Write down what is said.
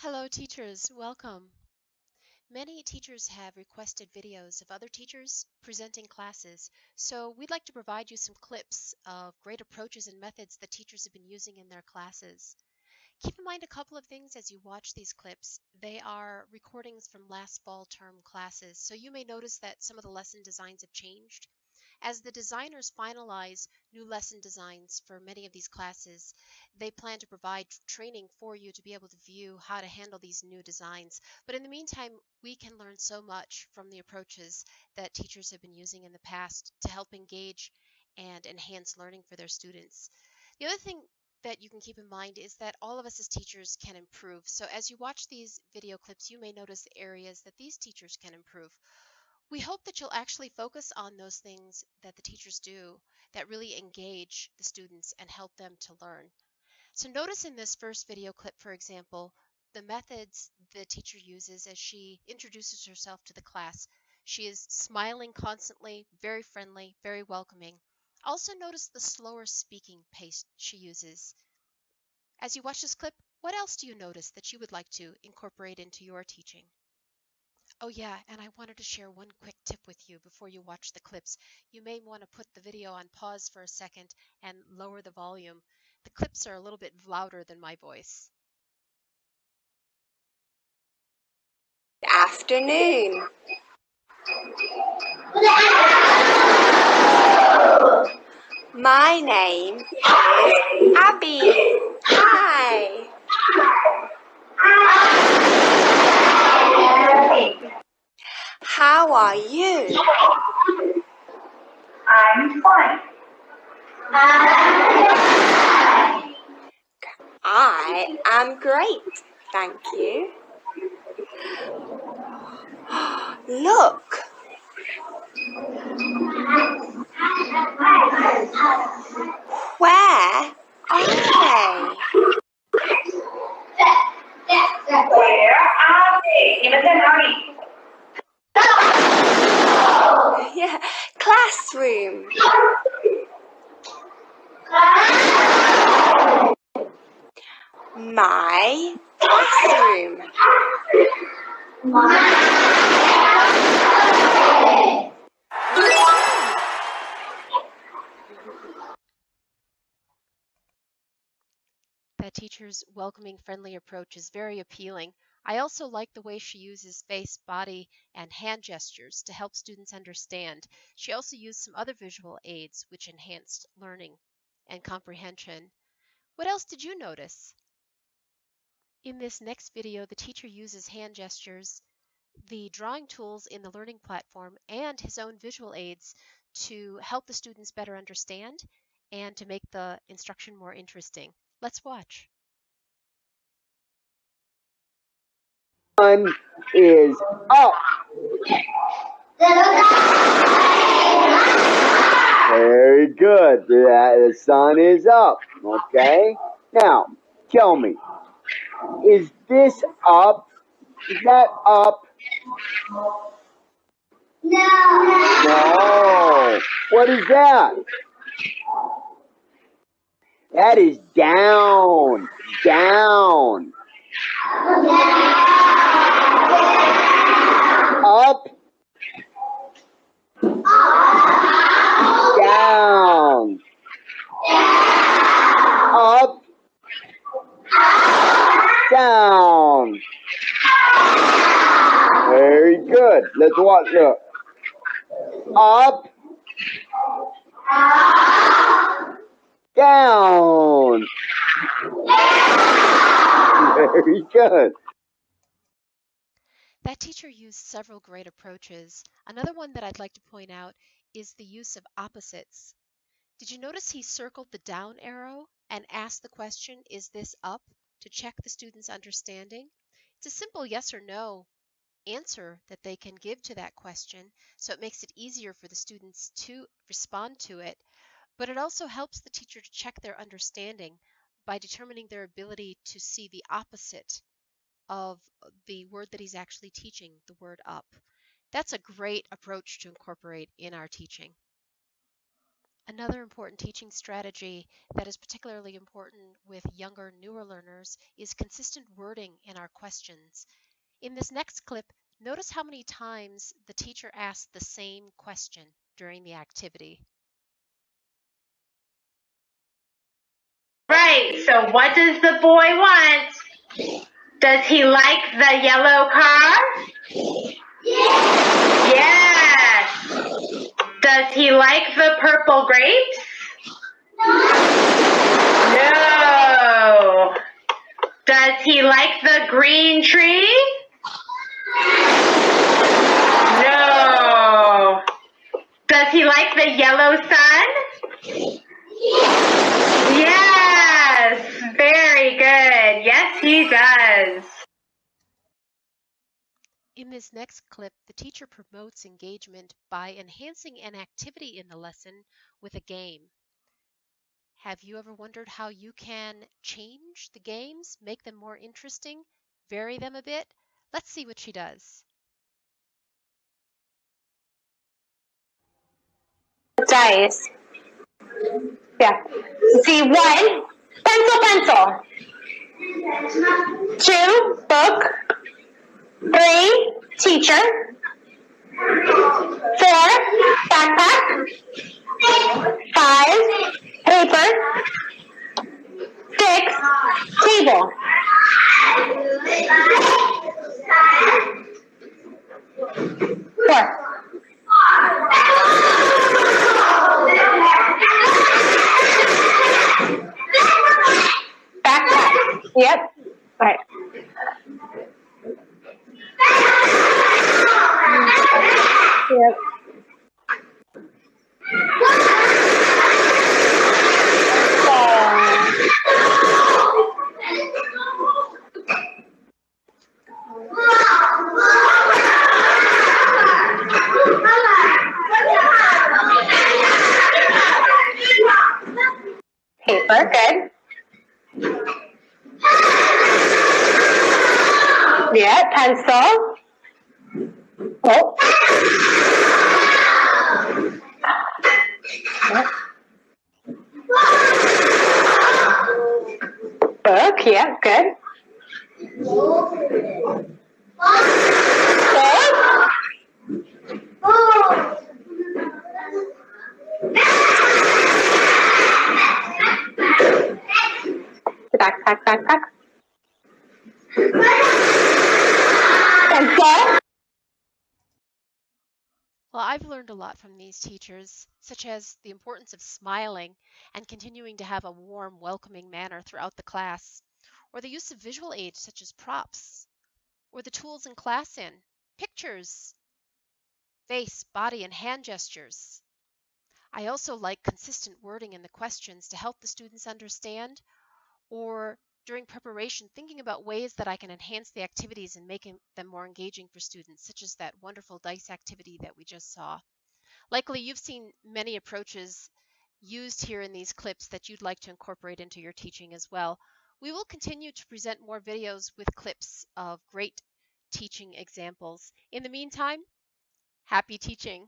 Hello teachers, welcome. Many teachers have requested videos of other teachers presenting classes, so we'd like to provide you some clips of great approaches and methods that teachers have been using in their classes. Keep in mind a couple of things as you watch these clips. They are recordings from last fall term classes, so you may notice that some of the lesson designs have changed. As the designers finalize new lesson designs for many of these classes, they plan to provide training for you to be able to view how to handle these new designs. But in the meantime, we can learn so much from the approaches that teachers have been using in the past to help engage and enhance learning for their students. The other thing that you can keep in mind is that all of us as teachers can improve. So as you watch these video clips, you may notice areas that these teachers can improve. We hope that you'll actually focus on those things that the teachers do that really engage the students and help them to learn. So notice in this first video clip, for example, the methods the teacher uses as she introduces herself to the class. She is smiling constantly, very friendly, very welcoming. Also notice the slower speaking pace she uses. As you watch this clip, what else do you notice that you would like to incorporate into your teaching? Oh yeah, and I wanted to share one quick tip with you before you watch the clips. You may want to put the video on pause for a second and lower the volume. The clips are a little bit louder than my voice. Afternoon. My name is Abby. Hi. How are you? I'm fine. I am great, thank you. Look. Where are they? Where are they? 你们在哪里？ Yeah, classroom. My classroom. That teacher's welcoming, friendly approach is very appealing. I also like the way she uses face, body, and hand gestures to help students understand. She also used some other visual aids which enhanced learning and comprehension. What else did you notice? In this next video, the teacher uses hand gestures, the drawing tools in the learning platform, and his own visual aids to help the students better understand and to make the instruction more interesting. Let's watch. Sun is up. Very good. The sun is up. Okay. Now, tell me, is this up? Is that up? No. What is that? That is down. Down. Up. Down. Up. Down. Very good. Let's watch. Look. Up. Down. Very good. That teacher used several great approaches. Another one that I'd like to point out is the use of opposites. Did you notice he circled the down arrow and asked the question, is this up, to check the student's understanding? It's a simple yes or no answer that they can give to that question, so it makes it easier for the students to respond to it, but it also helps the teacher to check their understanding by determining their ability to see the opposite of the word that he's actually teaching, the word up. That's a great approach to incorporate in our teaching. Another important teaching strategy that is particularly important with younger, newer learners is consistent wording in our questions. In this next clip, notice how many times the teacher asked the same question during the activity. Right, so what does the boy want? Does he like the yellow car? Yes. Does he like the purple grapes? No. Does he like the green tree? No. Does he like the yellow sun? Yes. Very good. Yes, he does. In this next clip, the teacher promotes engagement by enhancing an activity in the lesson with a game. Have you ever wondered how you can change the games, make them more interesting, vary them a bit? Let's see what she does. Dice. Yeah. See, one, pencil. 2, book. 3, teacher. 4, backpack. 5, paper. 6, table. 4. Backpack. Yep. All right. Yep. Paper, good. Yeah, pencil. Oh. Book, yeah, good. Backpack. Pencil. Well, I've learned a lot from these teachers, such as the importance of smiling and continuing to have a warm, welcoming manner throughout the class, or the use of visual aids such as props, or the tools in class in pictures, face, body, and hand gestures. I also like consistent wording in the questions to help the students understand, or during preparation, thinking about ways that I can enhance the activities and make them more engaging for students, such as that wonderful dice activity that we just saw. Likely you've seen many approaches used here in these clips that you'd like to incorporate into your teaching as well. We will continue to present more videos with clips of great teaching examples. In the meantime, happy teaching!